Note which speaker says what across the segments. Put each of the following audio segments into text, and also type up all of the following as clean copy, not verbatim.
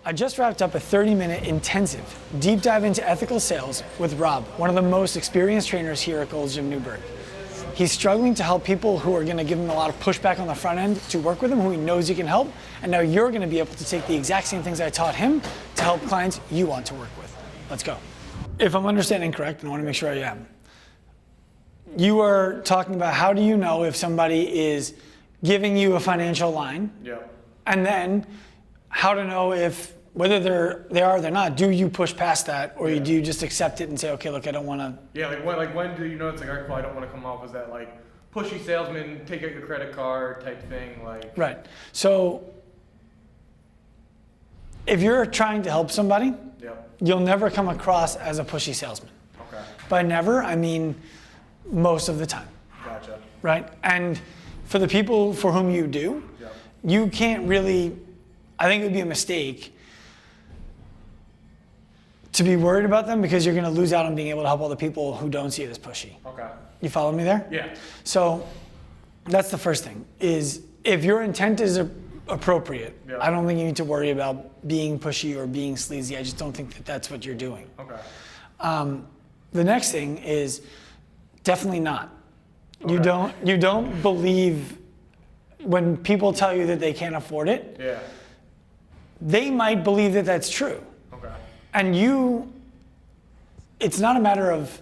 Speaker 1: I just wrapped up a 30-minute intensive deep dive into ethical sales with Rob, one of the most experienced trainers here at Gold's Gym Newburgh. He's struggling to help people who are going to give him a lot of pushback on the front end to work with him, who he knows he can help, and now you're going to be able to take the exact same things I taught him to help clients you want to work with. Let's go. If I'm understanding correct, and I want to make sure I am, you are talking about how do you know if somebody is giving you a financial line, and then how to know if whether they are or they're not. Do you push past that, or do you just accept it and say, okay, look, I don't want to?
Speaker 2: Yeah, when do you know it's like, all right, cool, I don't want to come off as that like pushy salesman, take out your credit card type thing, like.
Speaker 1: Right. So if you're trying to help somebody, you'll never come across as a pushy salesman.
Speaker 2: Okay.
Speaker 1: By never, I mean most of the time.
Speaker 2: Gotcha.
Speaker 1: Right? And for the people for whom you do, you can't really, I think it would be a mistake to be worried about them, because you're going to lose out on being able to help all the people who don't see it as pushy.
Speaker 2: Okay.
Speaker 1: You follow me there?
Speaker 2: Yeah.
Speaker 1: So that's the first thing, is if your intent is appropriate, I don't think you need to worry about being pushy or being sleazy. I just don't think that that's what you're doing.
Speaker 2: Okay.
Speaker 1: The next thing is definitely not. Okay. You don't believe when people tell you that they can't afford it.
Speaker 2: Yeah.
Speaker 1: They might believe that that's true.
Speaker 2: Okay.
Speaker 1: And it's not a matter of,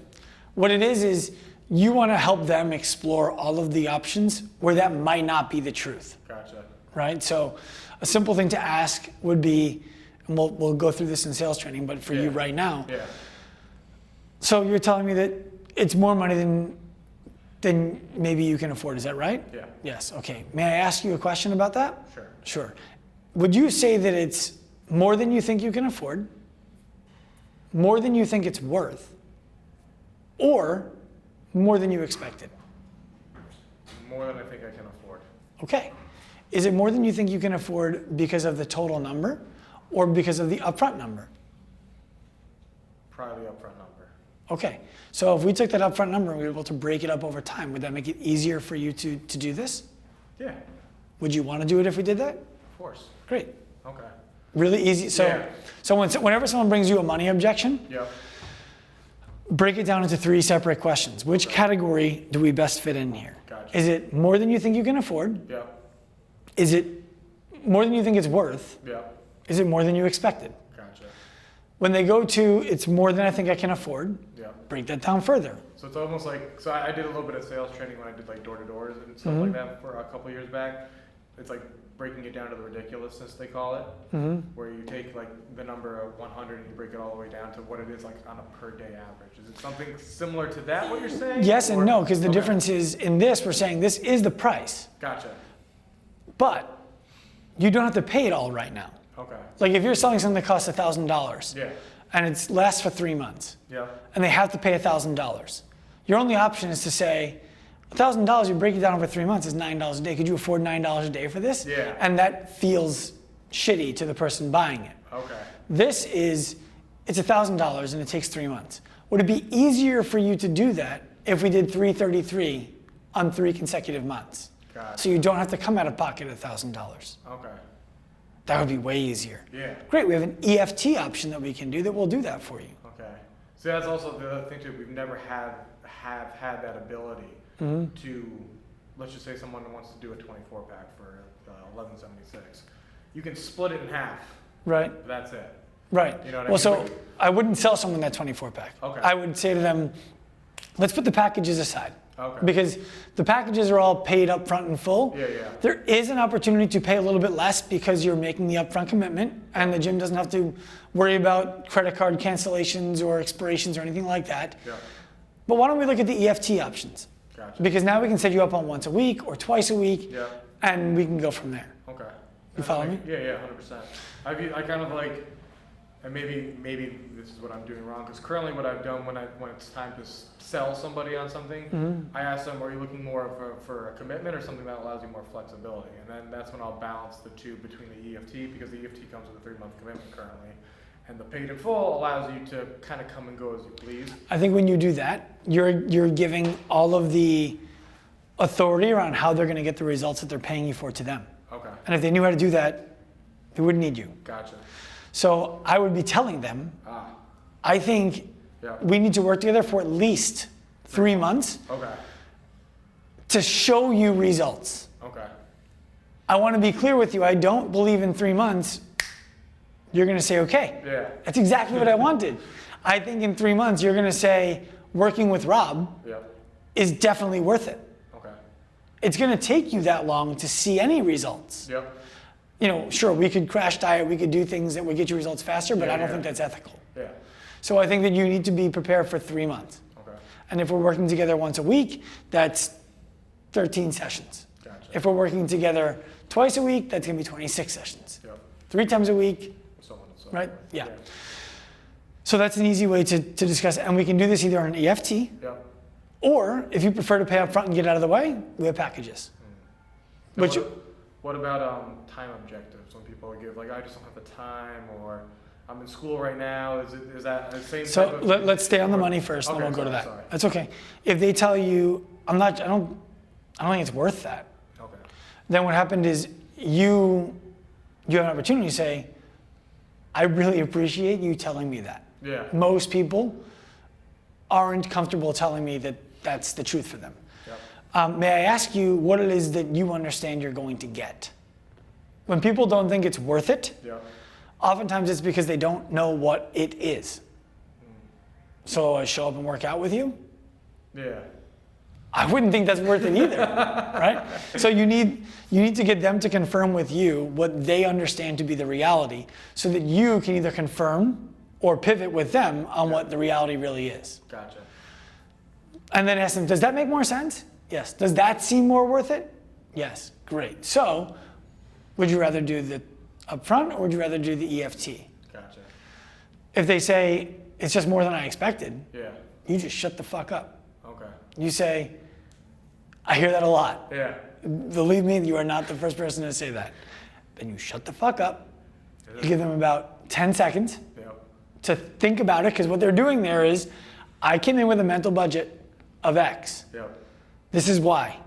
Speaker 1: what it is you want to help them explore all of the options where that might not be the truth.
Speaker 2: Gotcha.
Speaker 1: Right? So a simple thing to ask would be, and we'll go through this in sales training, but for you right now.
Speaker 2: Yeah.
Speaker 1: So you're telling me that it's more money than maybe you can afford, is that right?
Speaker 2: Yeah.
Speaker 1: Yes, okay. May I ask you a question about that?
Speaker 2: Sure.
Speaker 1: Sure. Would you say that it's more than you think you can afford, more than you think it's worth, or more than you expected?
Speaker 2: More than I think I can afford.
Speaker 1: Okay. Is it more than you think you can afford because of the total number, or because of the upfront number?
Speaker 2: Probably the upfront number.
Speaker 1: Okay. So if we took that upfront number and we were able to break it up over time, would that make it easier for you to do this?
Speaker 2: Yeah.
Speaker 1: Would you want to do it if we did that?
Speaker 2: Of course.
Speaker 1: Great.
Speaker 2: Okay.
Speaker 1: Really easy. So whenever someone brings you a money objection, break it down into 3 separate questions. Which category do we best fit in here?
Speaker 2: Gotcha.
Speaker 1: Is it more than you think you can afford?
Speaker 2: Yeah.
Speaker 1: Is it more than you think it's worth?
Speaker 2: Yeah.
Speaker 1: Is it more than you expected?
Speaker 2: Gotcha.
Speaker 1: When they go to, it's more than I think I can afford, break that down further.
Speaker 2: So it's almost like, so I did a little bit of sales training when I did like door-to-doors and stuff like that for a couple years back. It's like breaking it down to the ridiculousness, they call it, where you take like the number of 100 and you break it all the way down to what it is like on a per day average. Is it something similar to that, what you're saying?
Speaker 1: Yes and no, because the difference is in this, we're saying this is the price.
Speaker 2: Gotcha.
Speaker 1: But you don't have to pay it all right now.
Speaker 2: Okay.
Speaker 1: Like if you're selling something that costs $1,000 and it lasts for 3 months and they have to pay $1,000, your only option is to say, $1,000, you break it down over 3 months, is $9 a day. Could you afford $9 a day for this?
Speaker 2: Yeah.
Speaker 1: And that feels shitty to the person buying it.
Speaker 2: Okay.
Speaker 1: This is, it's $1,000 and it takes 3 months. Would it be easier for you to do that if we did $333 on 3 consecutive months?
Speaker 2: Gotcha.
Speaker 1: So you don't have to come out of pocket $1,000.
Speaker 2: Okay.
Speaker 1: That would be way easier.
Speaker 2: Yeah.
Speaker 1: Great, we have an EFT option that we can do that will do that for you.
Speaker 2: Okay. So that's also the other thing too, we've never have had that ability to, let's just say someone wants to do a 24 pack for $11.76. You can split it in half.
Speaker 1: Right.
Speaker 2: That's it.
Speaker 1: Right.
Speaker 2: You know what
Speaker 1: well,
Speaker 2: I mean?
Speaker 1: so I wouldn't sell someone that 24 pack.
Speaker 2: Okay.
Speaker 1: I would say to them, let's put the packages aside.
Speaker 2: Okay.
Speaker 1: Because the packages are all paid up front and full.
Speaker 2: Yeah, yeah.
Speaker 1: There is an opportunity to pay a little bit less because you're making the upfront commitment and the gym doesn't have to worry about credit card cancellations or expirations or anything like that.
Speaker 2: Yeah.
Speaker 1: But why don't we look at the EFT options?
Speaker 2: Gotcha.
Speaker 1: Because now we can set you up on once a week or twice a week, and we can go from there.
Speaker 2: Okay.
Speaker 1: You follow me?
Speaker 2: Yeah, yeah, 100%. I kind of like, and maybe this is what I'm doing wrong, because currently what I've done when it's time to sell somebody on something, I ask them, are you looking more for a commitment or something that allows you more flexibility? And then that's when I'll balance the two between the EFT, because the EFT comes with a 3-month commitment currently. And the paid in full allows you to kind of come and go as you please.
Speaker 1: I think when you do that, you're giving all of the authority around how they're going to get the results that they're paying you for to them.
Speaker 2: Okay.
Speaker 1: And if they knew how to do that, they wouldn't need you.
Speaker 2: Gotcha.
Speaker 1: So I would be telling them, I think we need to work together for at least 3 months
Speaker 2: Okay.
Speaker 1: to show you results.
Speaker 2: Okay.
Speaker 1: I want to be clear with you. I don't believe in 3 months you're going to say, okay.
Speaker 2: Yeah.
Speaker 1: That's exactly what I wanted. I think in 3 months you're going to say, working with Rob is definitely worth it.
Speaker 2: Okay.
Speaker 1: It's going to take you that long to see any results.
Speaker 2: Yep.
Speaker 1: You know, sure, we could crash diet, we could do things that would get you results faster, but
Speaker 2: Yeah,
Speaker 1: I don't
Speaker 2: yeah.
Speaker 1: think that's ethical.
Speaker 2: Yeah.
Speaker 1: So I think that you need to be prepared for 3 months.
Speaker 2: Okay.
Speaker 1: And if we're working together once a week, that's 13 sessions.
Speaker 2: Gotcha.
Speaker 1: If we're working together twice a week, that's going to be 26 sessions.
Speaker 2: Yep.
Speaker 1: 3 times a week,
Speaker 2: So on and so
Speaker 1: right?
Speaker 2: forth.
Speaker 1: Yeah. So that's an easy way to discuss it. And we can do this either on an EFT,
Speaker 2: Yep.
Speaker 1: or if you prefer to pay up front and get it out of the way, we have packages.
Speaker 2: Now,
Speaker 1: But
Speaker 2: what about time objectives when people give like I just don't have the time or I'm in school right now? Is that the same?
Speaker 1: So
Speaker 2: type of,
Speaker 1: let's stay on the money first,
Speaker 2: Okay,
Speaker 1: then we'll go to
Speaker 2: sorry,
Speaker 1: that.
Speaker 2: sorry.
Speaker 1: That's okay. If they tell you, I don't think it's worth that.
Speaker 2: Okay.
Speaker 1: Then what happened is you have an opportunity to say, I really appreciate you telling me that.
Speaker 2: Yeah.
Speaker 1: Most people aren't comfortable telling me that that's the truth for them.
Speaker 2: Yep.
Speaker 1: May I ask you what it is that you understand you're going to get? When people don't think it's worth it,
Speaker 2: Yep.
Speaker 1: oftentimes it's because they don't know what it is. So I show up and work out with you?
Speaker 2: Yeah.
Speaker 1: I wouldn't think that's worth it either, right? So you need to get them to confirm with you what they understand to be the reality so that you can either confirm or pivot with them on what the reality really is.
Speaker 2: Gotcha.
Speaker 1: And then ask them, does that make more sense? Yes. Does that seem more worth it? Yes. Great. So would you rather do the upfront or would you rather do the EFT?
Speaker 2: Gotcha.
Speaker 1: If they say, it's just more than I expected,
Speaker 2: Yeah.
Speaker 1: you just shut the fuck up.
Speaker 2: Okay.
Speaker 1: You say, I hear that a lot.
Speaker 2: Yeah.
Speaker 1: Believe me, you are not the first person to say that. Then you shut the fuck up. You give them about 10 seconds
Speaker 2: Yep.
Speaker 1: to think about it, because what they're doing there is, I came in with a mental budget of X.
Speaker 2: Yep.
Speaker 1: This is why.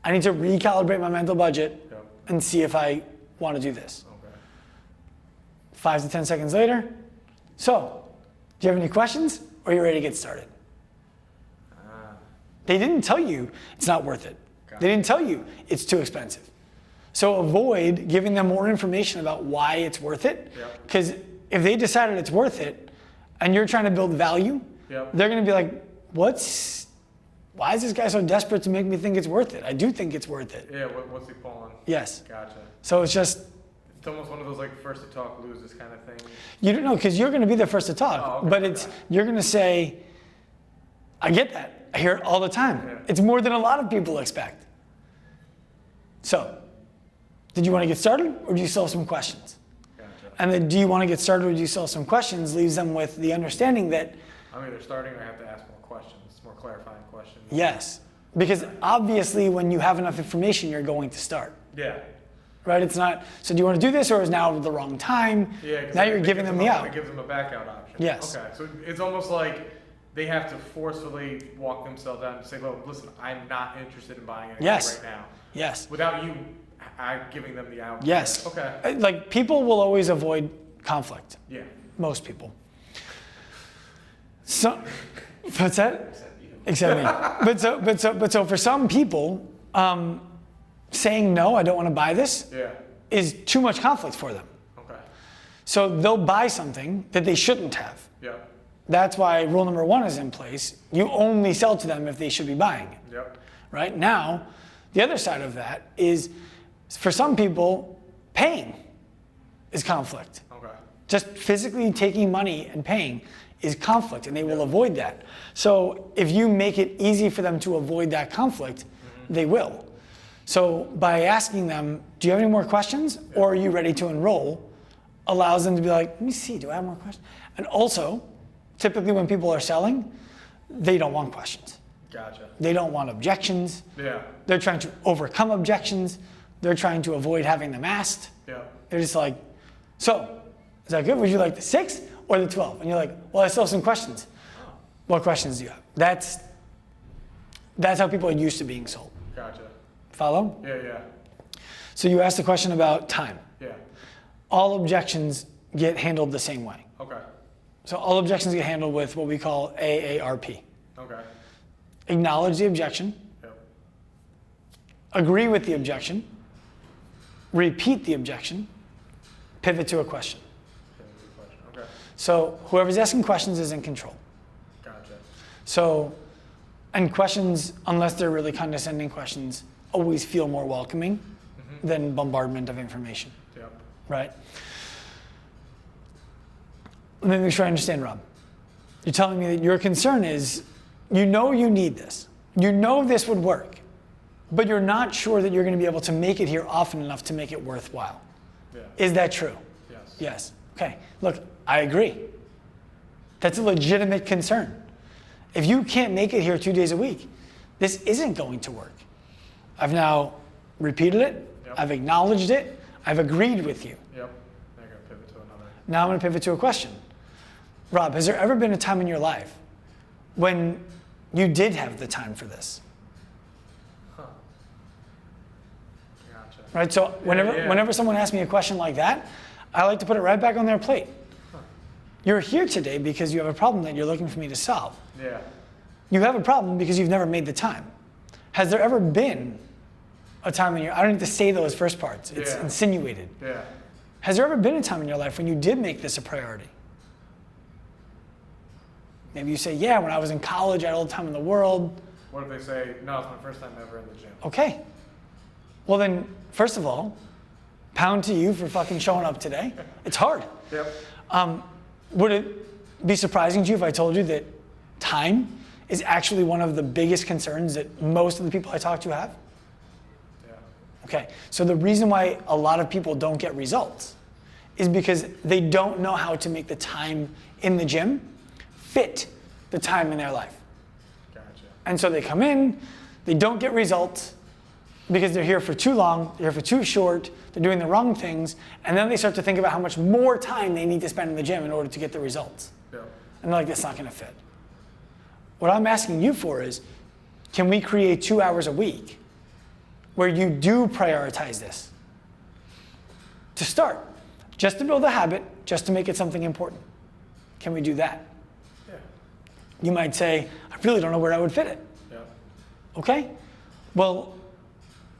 Speaker 1: I need to recalibrate my mental budget
Speaker 2: Yep.
Speaker 1: and see if I want to do this.
Speaker 2: Okay.
Speaker 1: 5 to 10 seconds later. So, do you have any questions, or are you ready to get started? They didn't tell you it's not worth it. They didn't tell you it's too expensive. So avoid giving them more information about why it's worth it. Because if they decided it's worth it and you're trying to build value, they're going to be like, why is this guy so desperate to make me think it's worth it? I do think it's worth it.
Speaker 2: Yeah. What's he pulling?
Speaker 1: Yes.
Speaker 2: Gotcha.
Speaker 1: So it's just,
Speaker 2: It's almost one of those like first to talk loses kind of thing.
Speaker 1: you don't know, because you're going to be the first to talk.
Speaker 2: Oh, okay,
Speaker 1: but
Speaker 2: okay.
Speaker 1: you're going to say, I get that. I hear it all the time.
Speaker 2: Yeah.
Speaker 1: It's more than a lot of people expect. So, did you want to get started, or do you still have some questions?
Speaker 2: Gotcha.
Speaker 1: And then, do you want to get started, or do you still have some questions? Leaves them with the understanding that,
Speaker 2: I'm either starting or I have to ask more questions, more clarifying questions.
Speaker 1: yes, because obviously when you have enough information, you're going to start.
Speaker 2: Yeah.
Speaker 1: Right? It's not, so do you want to do this, or is now the wrong time?
Speaker 2: Yeah. 'Cause
Speaker 1: Now
Speaker 2: it-
Speaker 1: you're
Speaker 2: it
Speaker 1: giving
Speaker 2: gives
Speaker 1: them the
Speaker 2: a-
Speaker 1: out.
Speaker 2: It gives them a back out option.
Speaker 1: Yes.
Speaker 2: Okay. So it's almost like they have to forcefully walk themselves out and say, "Look, listen, I'm not interested in buying anything
Speaker 1: Yes.
Speaker 2: right now."
Speaker 1: Yes.
Speaker 2: Without you giving them the out.
Speaker 1: Yes.
Speaker 2: Okay.
Speaker 1: Like, people will always avoid conflict.
Speaker 2: Yeah.
Speaker 1: Most people. So, what's that? Except me. But so for some people, saying no, I don't want to buy this,
Speaker 2: Yeah.
Speaker 1: is too much conflict for them.
Speaker 2: Okay.
Speaker 1: So they'll buy something that they shouldn't have.
Speaker 2: Yeah.
Speaker 1: That's why rule number 1 is in place. You only sell to them if they should be buying it.
Speaker 2: Yep.
Speaker 1: Right? Now, the other side of that is, for some people, paying is conflict.
Speaker 2: Okay.
Speaker 1: Just physically taking money and paying is conflict, and they will avoid that. So if you make it easy for them to avoid that conflict, they will. So by asking them, do you have any more questions, or are you ready to enroll, allows them to be like, let me see, do I have more questions? And also, typically when people are selling, they don't want questions.
Speaker 2: Gotcha.
Speaker 1: They don't want objections.
Speaker 2: Yeah.
Speaker 1: They're trying to overcome objections. They're trying to avoid having them asked.
Speaker 2: Yeah.
Speaker 1: They're just like, so, is that good? Would you like the 6 or the 12? And you're like, well, I still have some questions. What questions do you have? That's how people are used to being sold.
Speaker 2: Gotcha.
Speaker 1: Follow?
Speaker 2: Yeah. Yeah.
Speaker 1: So you asked the question about time.
Speaker 2: Yeah.
Speaker 1: All objections get handled the same way.
Speaker 2: Okay.
Speaker 1: So all objections get handled with what we call AARP.
Speaker 2: Okay.
Speaker 1: Acknowledge the objection,
Speaker 2: Yep.
Speaker 1: agree with the objection, repeat the objection, pivot to a question.
Speaker 2: Okay, good question. Okay.
Speaker 1: So whoever's asking questions is in control.
Speaker 2: Gotcha.
Speaker 1: So, and questions, unless they're really condescending questions, always feel more welcoming than bombardment of information,
Speaker 2: Yep.
Speaker 1: right? Let me make sure I understand, Rob. You're telling me that your concern is, you know you need this. You know this would work, but you're not sure that you're going to be able to make it here often enough to make it worthwhile.
Speaker 2: Yeah.
Speaker 1: Is that true?
Speaker 2: Yes.
Speaker 1: Yes. Okay. Look, I agree. That's a legitimate concern. If you can't make it here 2 days a week, this isn't going to work. I've now repeated it.
Speaker 2: Yep.
Speaker 1: I've acknowledged it. I've agreed with you.
Speaker 2: Yep. Now I gotta pivot to another.
Speaker 1: Now I'm going to pivot to a question. Rob, has there ever been a time in your life when you did have the time for this?
Speaker 2: Huh. Gotcha.
Speaker 1: Right? So whenever someone asks me a question like that, I like to put it right back on their plate. You're here today because you have a problem that you're looking for me to solve.
Speaker 2: Yeah.
Speaker 1: You have a problem because you've never made the time. Has there ever been a time in your, I don't need to say those first parts, it's
Speaker 2: Yeah.
Speaker 1: insinuated.
Speaker 2: Yeah.
Speaker 1: Has there ever been a time in your life when you did make this a priority? Maybe you say, yeah, when I was in college, I had all the time in the world.
Speaker 2: What if they say, no, it's my first time ever in the gym?
Speaker 1: Okay. Well then, first of all, pound to you for fucking showing up today. It's hard.
Speaker 2: Yep.
Speaker 1: Would it be surprising to you if I told you that time is actually one of the biggest concerns that most of the people I talk to have?
Speaker 2: Yeah.
Speaker 1: Okay, so the reason why a lot of people don't get results is because they don't know how to make the time in the gym fit the time in their life.
Speaker 2: Gotcha.
Speaker 1: And so they come in, they don't get results because they're here for too long, they're here for too short, they're doing the wrong things, and then they start to think about how much more time they need to spend in the gym in order to get the results.
Speaker 2: Yep.
Speaker 1: And they're like, that's not gonna fit. What I'm asking you for is, can we create 2 hours a week where you do prioritize this? To start, just to build a habit, just to make it something important. Can we do that?
Speaker 2: Yeah.
Speaker 1: You might say, I really don't know where I would fit it.
Speaker 2: Yep.
Speaker 1: Okay? Well,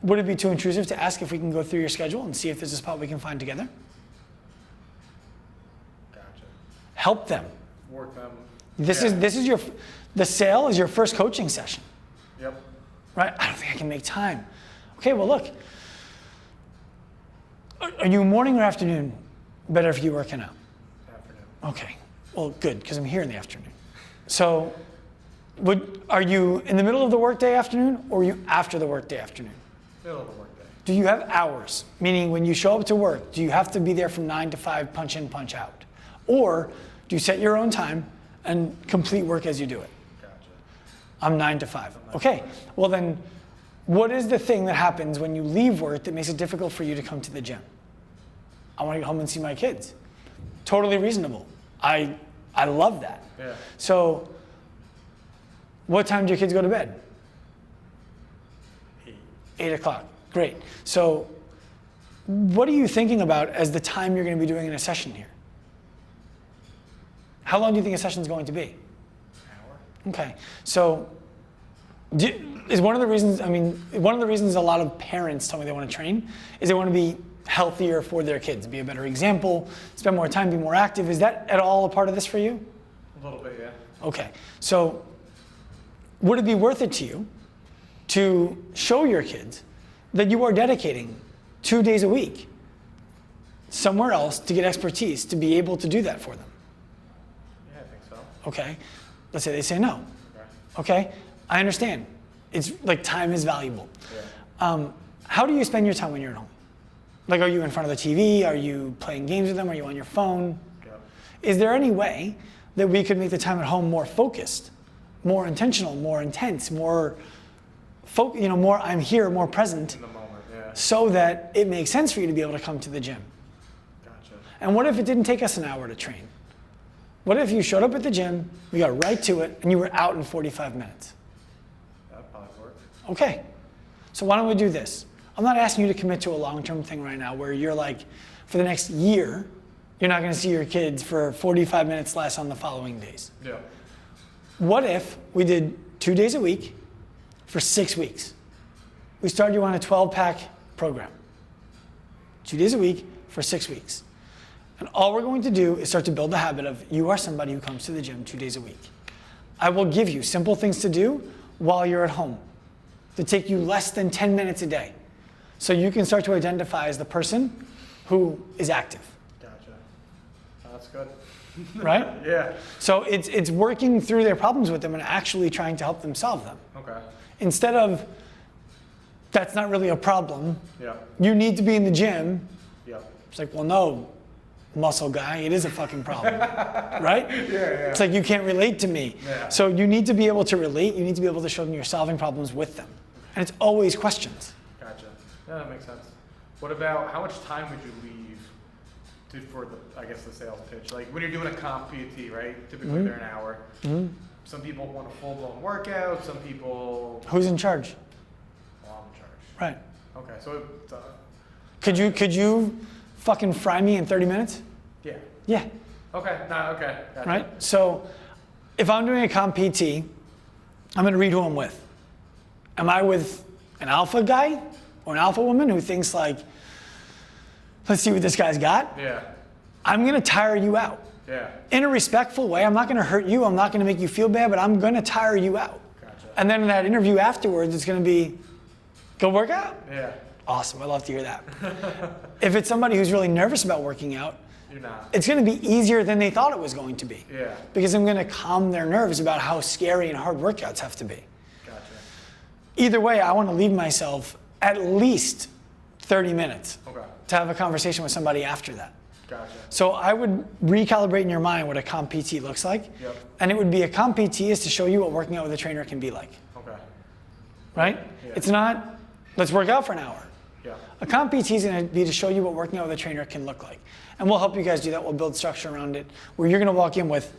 Speaker 1: would it be too intrusive to ask if we can go through your schedule and see if there's a spot we can find together?
Speaker 2: Gotcha.
Speaker 1: Help them.
Speaker 2: Work them.
Speaker 1: This
Speaker 2: Yeah.
Speaker 1: is your, the sale is your first coaching session,
Speaker 2: Yep.
Speaker 1: right? I don't think I can make time. Okay, well look, are you morning or afternoon better for you working out?
Speaker 2: Afternoon.
Speaker 1: Okay, well good, because I'm here in the afternoon. So, are you in the middle of the workday afternoon or are you after the workday afternoon?
Speaker 2: Middle of the workday.
Speaker 1: Do you have hours? Meaning when you show up to work, do you have to be there from 9 to 5, punch in, punch out? Or do you set your own time and complete work as you do it?
Speaker 2: Gotcha.
Speaker 1: I'm 9 to 5. Okay, well then, what is the thing that happens when you leave work that makes it difficult for you to come to the gym? I want to go home and see my kids. Totally reasonable. I love that.
Speaker 2: Yeah.
Speaker 1: So, what time do your kids go to bed?
Speaker 2: 8.
Speaker 1: 8 o'clock. Great. So, what are you thinking about as the time you're going to be doing in a session here? How long do you think a session is going to be?
Speaker 2: Hour.
Speaker 1: Okay. So, is one of the reasons, one of the reasons a lot of parents tell me they want to train is they want to be healthier for their kids, be a better example, spend more time, be more active. Is that at all a part of this for you?
Speaker 2: A little bit, yeah.
Speaker 1: Okay. So, would it be worth it to you to show your kids that you are dedicating 2 days a week somewhere else to get expertise to be able to do that for them?
Speaker 2: Yeah, I think so.
Speaker 1: Okay. Let's say they say no.
Speaker 2: Okay.
Speaker 1: Okay. I understand. It's like time is valuable.
Speaker 2: Yeah.
Speaker 1: How do you spend your time when you're at home? Like, are you in front of the TV? Are you playing games with them? Are you on your phone?
Speaker 2: Yep.
Speaker 1: Is there any way that we could make the time at home more focused, more intentional, more intense, more more I'm here, more present,
Speaker 2: In the moment, yeah.
Speaker 1: so that it makes sense for you to be able to come to the gym?
Speaker 2: Gotcha.
Speaker 1: And what if it didn't take us an hour to train? What if you showed up at the gym, we got right to it, and you were out in 45 minutes?
Speaker 2: That'd probably work.
Speaker 1: Okay, so why don't we do this? I'm not asking you to commit to a long-term thing right now where you're like, for the next year, you're not going to see your kids for 45 minutes less on the following days.
Speaker 2: Yeah.
Speaker 1: What if we did 2 days a week for 6 weeks? We started you on a 12-pack program. 2 days a week for 6 weeks. And all we're going to do is start to build the habit of you are somebody who comes to the gym 2 days a week. I will give you simple things to do while you're at home to take you less than 10 minutes a day. So you can start to identify as the person who is active.
Speaker 2: Gotcha. That's good.
Speaker 1: Right?
Speaker 2: Yeah.
Speaker 1: So it's working through their problems with them and actually trying to help them solve them.
Speaker 2: Okay.
Speaker 1: Instead of, that's not really a problem.
Speaker 2: Yeah.
Speaker 1: You need to be in the gym.
Speaker 2: Yeah.
Speaker 1: It's like, well, no, muscle guy, it is a fucking problem, right?
Speaker 2: Yeah.
Speaker 1: It's like you can't relate to me.
Speaker 2: Yeah.
Speaker 1: So you need to be able to relate. You need to be able to show them you're solving problems with them. And it's always questions.
Speaker 2: Gotcha. Yeah, that makes sense. What about how much time would you leave for the, I guess, the sales pitch? Like when you're doing a comp PT, right? Typically they're an hour. Some people want a full-blown workout. Some people.
Speaker 1: Who's in charge?
Speaker 2: Well, I'm in charge.
Speaker 1: Right.
Speaker 2: Okay, so it's,
Speaker 1: Could you fucking fry me in 30 minutes?
Speaker 2: yeah.
Speaker 1: Yeah.
Speaker 2: Okay. No. Okay. Gotcha.
Speaker 1: Right? So if I'm doing a comp PT, I'm going to read who I'm with. Am I with an alpha guy or an alpha woman who thinks like, let's see what this guy's got?
Speaker 2: Yeah.
Speaker 1: I'm going to tire you out.
Speaker 2: Yeah.
Speaker 1: In a respectful way. I'm not going to hurt you. I'm not going to make you feel bad, but I'm going to tire you out.
Speaker 2: Gotcha.
Speaker 1: And then in that interview afterwards, it's going to be, go work out?
Speaker 2: Yeah.
Speaker 1: Awesome. I love to hear that. If it's somebody who's really nervous about working out,
Speaker 2: You're not.
Speaker 1: it's going to be easier than they thought it was going to be.
Speaker 2: Yeah.
Speaker 1: Because I'm going to calm their nerves about how scary and hard workouts have to be.
Speaker 2: Gotcha.
Speaker 1: Either way, I want to leave myself at least 30 minutes
Speaker 2: Okay.
Speaker 1: to have a conversation with somebody after that.
Speaker 2: Gotcha.
Speaker 1: So I would recalibrate in your mind what a comp PT looks like.
Speaker 2: Yep.
Speaker 1: And it would be a comp PT is to show you what working out with a trainer can be like.
Speaker 2: Okay.
Speaker 1: Right?
Speaker 2: Yeah.
Speaker 1: It's not, let's work out for an hour.
Speaker 2: Yeah.
Speaker 1: A comp PT is going to be to show you what working out with a trainer can look like. And we'll help you guys do that. We'll build structure around it where you're going to walk in with,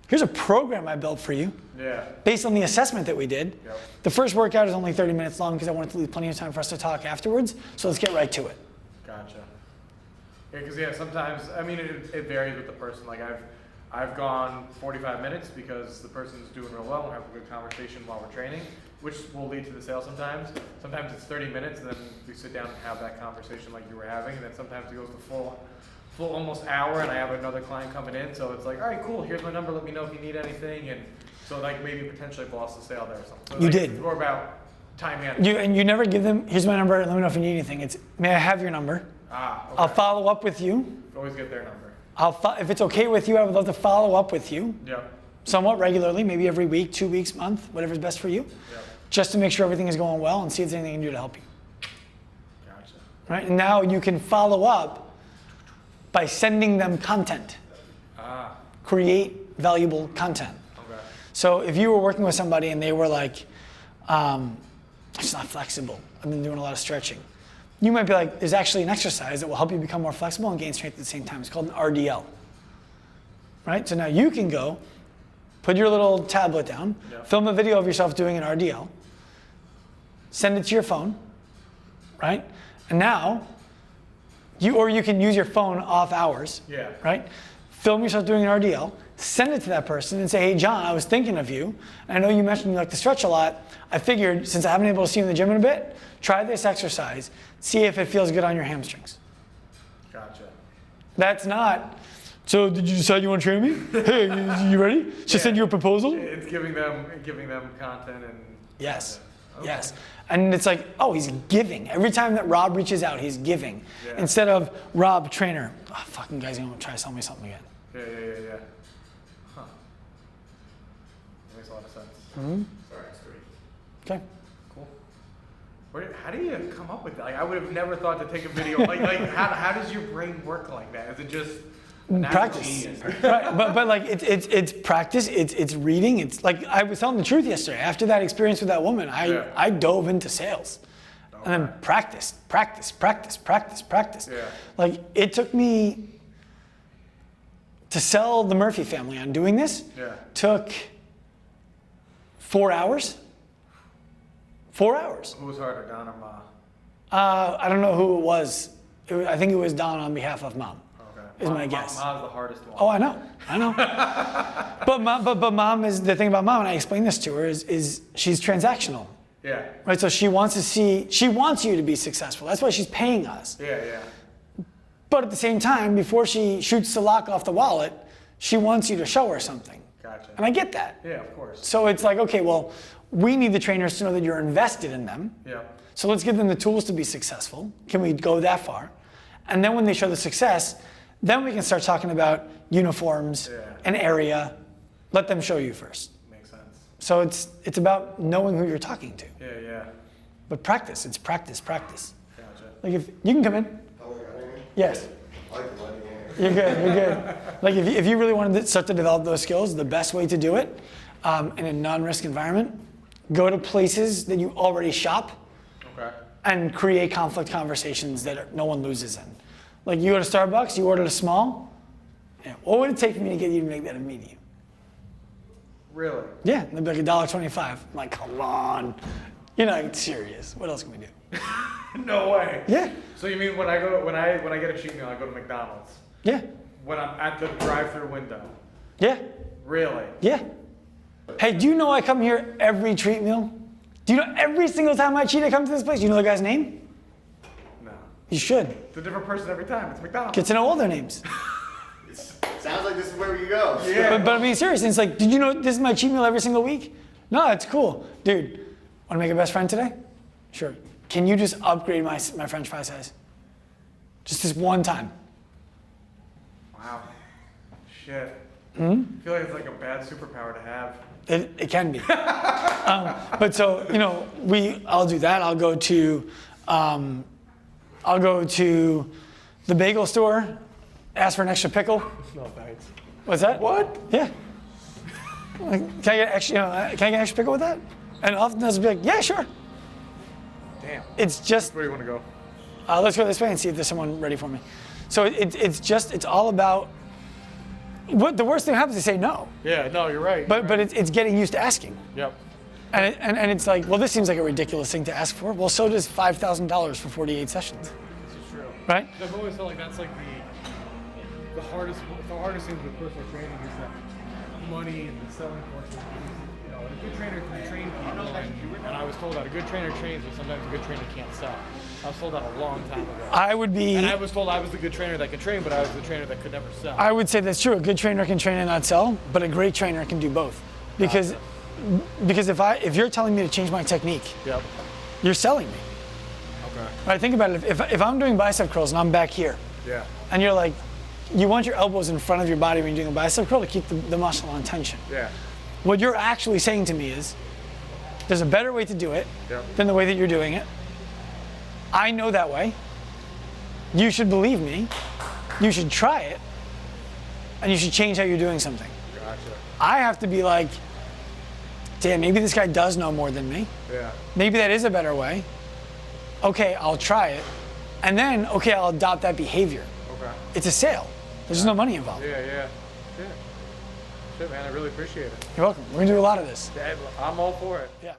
Speaker 1: here's a program I built for you
Speaker 2: Yeah.
Speaker 1: based on the assessment that we did.
Speaker 2: Yep.
Speaker 1: The first workout is only 30 minutes long because I wanted to leave plenty of time for us to talk afterwards. So let's get right to it.
Speaker 2: Gotcha. Yeah, because sometimes I mean it varies with the person. Like I've gone 45 minutes because the person's doing real well and have a good conversation while we're training, which will lead to the sale sometimes. Sometimes it's 30 minutes and then we sit down and have that conversation like you were having, and then sometimes it goes to full almost hour and I have another client coming in, so it's like, all right, cool, here's my number, let me know if you need anything, and so like maybe potentially I've lost the sale there or something. So
Speaker 1: You
Speaker 2: like,
Speaker 1: did.
Speaker 2: It's more about time management.
Speaker 1: You never give them, here's my number, let me know if you need anything. It's, may I have your number?
Speaker 2: Okay.
Speaker 1: I'll follow up with you.
Speaker 2: Always get their number.
Speaker 1: If it's okay with you, I would love to follow up with you
Speaker 2: Yep.
Speaker 1: somewhat regularly, maybe every week, 2 weeks, month, whatever's best for you,
Speaker 2: Yep.
Speaker 1: just to make sure everything is going well and see if there's anything I can do to help you.
Speaker 2: Gotcha.
Speaker 1: Right? And now you can follow up by sending them content. Create valuable content.
Speaker 2: Okay.
Speaker 1: So if you were working with somebody and they were like, it's not flexible, I've been doing a lot of stretching. You might be like, there's actually an exercise that will help you become more flexible and gain strength at the same time. It's called an RDL. Right? So now you can go, put your little tablet down,
Speaker 2: Yep.
Speaker 1: film a video of yourself doing an RDL, send it to your phone, right? And now, you can use your phone off hours,
Speaker 2: Yeah.
Speaker 1: right? Film yourself doing an RDL, send it to that person and say, hey, John, I was thinking of you. And I know you mentioned you like to stretch a lot. I figured, since I haven't been able to see you in the gym in a bit, try this exercise, see if it feels good on your hamstrings.
Speaker 2: Gotcha.
Speaker 1: That's not, so did you decide you want to train me? Hey, you ready? Should I send you a proposal?
Speaker 2: It's giving them content and
Speaker 1: Yes,
Speaker 2: Okay.
Speaker 1: yes. And it's like, oh, he's giving. Every time that Rob reaches out, he's giving.
Speaker 2: Yeah.
Speaker 1: Instead of, Rob, trainer, oh, fucking guy's gonna try to sell me something again.
Speaker 2: Yeah. Huh. That makes a lot of sense.
Speaker 1: Mm-hmm.
Speaker 2: Sorry, story.
Speaker 1: Okay.
Speaker 2: Cool. How do you come up with that? Like, I would have never thought to take a video. like how does your brain work like that? Is it just
Speaker 1: Practice, right? But like it's practice. It's reading. It's like I was telling the truth yesterday. After that experience with that woman, I dove into sales, and then practice.
Speaker 2: Yeah.
Speaker 1: Like it took me to sell the Murphy family on doing this.
Speaker 2: Yeah.
Speaker 1: Took 4 hours. 4 hours.
Speaker 2: Who was harder, Don or Ma?
Speaker 1: I don't know who it was. I think it was Don on behalf of Mom.
Speaker 2: Okay.
Speaker 1: is my guess.
Speaker 2: Mom's the hardest one.
Speaker 1: Oh, I know. But mom is the thing about mom, and I explained this to her, is she's transactional.
Speaker 2: Yeah.
Speaker 1: Right, so she wants you to be successful. That's why she's paying us.
Speaker 2: Yeah.
Speaker 1: But at the same time, before she shoots the lock off the wallet, she wants you to show her something.
Speaker 2: Gotcha.
Speaker 1: And I get that.
Speaker 2: Yeah, of course.
Speaker 1: So it's like, okay, well, we need the trainers to know that you're invested in them.
Speaker 2: Yeah.
Speaker 1: So let's give them the tools to be successful. Can we go that far? And then when they show the success, then we can start talking about uniforms, an area. Let them show you first.
Speaker 2: Makes sense.
Speaker 1: So it's about knowing who you're talking to.
Speaker 2: Yeah.
Speaker 1: But practice, it's practice.
Speaker 2: Gotcha.
Speaker 1: Like if you can come in. Yes. You're good. Like if you really wanted to start to develop those skills, the best way to do it in a non-risk environment, go to places that you already shop.
Speaker 2: Okay.
Speaker 1: And create conflict conversations that no one loses in. Like you go to Starbucks, you ordered a small. Yeah, what would it take for me to get you to make that a medium?
Speaker 2: Really?
Speaker 1: Yeah, and they'd be like $1.25. I'm like, come on. You're not serious. What else can we do?
Speaker 2: No way.
Speaker 1: Yeah.
Speaker 2: So you mean when I get a cheat meal, I go to McDonald's?
Speaker 1: Yeah.
Speaker 2: When I'm at the drive-through window?
Speaker 1: Yeah.
Speaker 2: Really?
Speaker 1: Yeah. Hey, do you know I come here every treat meal? Do you know every single time I cheat, I come to this place? You know the guy's name?
Speaker 2: No.
Speaker 1: You should.
Speaker 2: It's a different person every time. It's McDonald's.
Speaker 1: Get to know all their names.
Speaker 3: Sounds like this is where you go.
Speaker 2: Yeah.
Speaker 1: But I mean, seriously, it's like, did you know this is my cheat meal every single week? No, it's cool. Dude, want to make a best friend today? Sure. Can you just upgrade my French fry size? Just this one time.
Speaker 2: Wow. Shit. I feel like it's like a bad superpower to have.
Speaker 1: It can be. But so, I'll do that. I'll go to the bagel store, ask for an extra pickle.
Speaker 2: No thanks.
Speaker 1: What's that?
Speaker 2: What?
Speaker 1: Yeah. Like, can I get an extra pickle with that? And often they'll be like, yeah, sure.
Speaker 2: Damn.
Speaker 1: It's just,
Speaker 2: Where do you want to go?
Speaker 1: let's go this way and see if there's someone ready for me. So it's all about, what the worst thing happens is say no.
Speaker 2: Yeah, no, you're right.
Speaker 1: But it's getting used to asking.
Speaker 2: Yep.
Speaker 1: And it's like, well, this seems like a ridiculous thing to ask for. Well, so does $5,000 for 48 sessions.
Speaker 2: This is true.
Speaker 1: Right?
Speaker 2: I've always felt like that's like the hardest thing with personal training is that money and the selling portion. A good trainer can train people, and I was told that a good trainer trains, but sometimes a good trainer can't sell. I was told that a long time ago. And I was told I was the good trainer that could train, but I was the trainer that could never sell.
Speaker 1: I would say that's true. A good trainer can train and not sell, but a great trainer can do both. Because if you're telling me to change my technique,
Speaker 2: Yep.
Speaker 1: you're selling me.
Speaker 2: Okay.
Speaker 1: Right? Think about it. If I'm doing bicep curls and I'm back here,
Speaker 2: Yeah.
Speaker 1: and you're like, you want your elbows in front of your body when you're doing a bicep curl to keep the muscle on tension.
Speaker 2: Yeah.
Speaker 1: What you're actually saying to me is, there's a better way to do it than the way that you're doing it. I know that way. You should believe me. You should try it. And you should change how you're doing something.
Speaker 2: Gotcha.
Speaker 1: I have to be like, damn, maybe this guy does know more than me.
Speaker 2: Yeah.
Speaker 1: Maybe that is a better way. Okay, I'll try it. And then, okay, I'll adopt that behavior.
Speaker 2: Okay.
Speaker 1: It's a sale. There's no money involved.
Speaker 2: Yeah. Shit, man, I really appreciate it.
Speaker 1: You're welcome. We're gonna do a lot of this.
Speaker 2: I'm all for it.
Speaker 1: Yeah.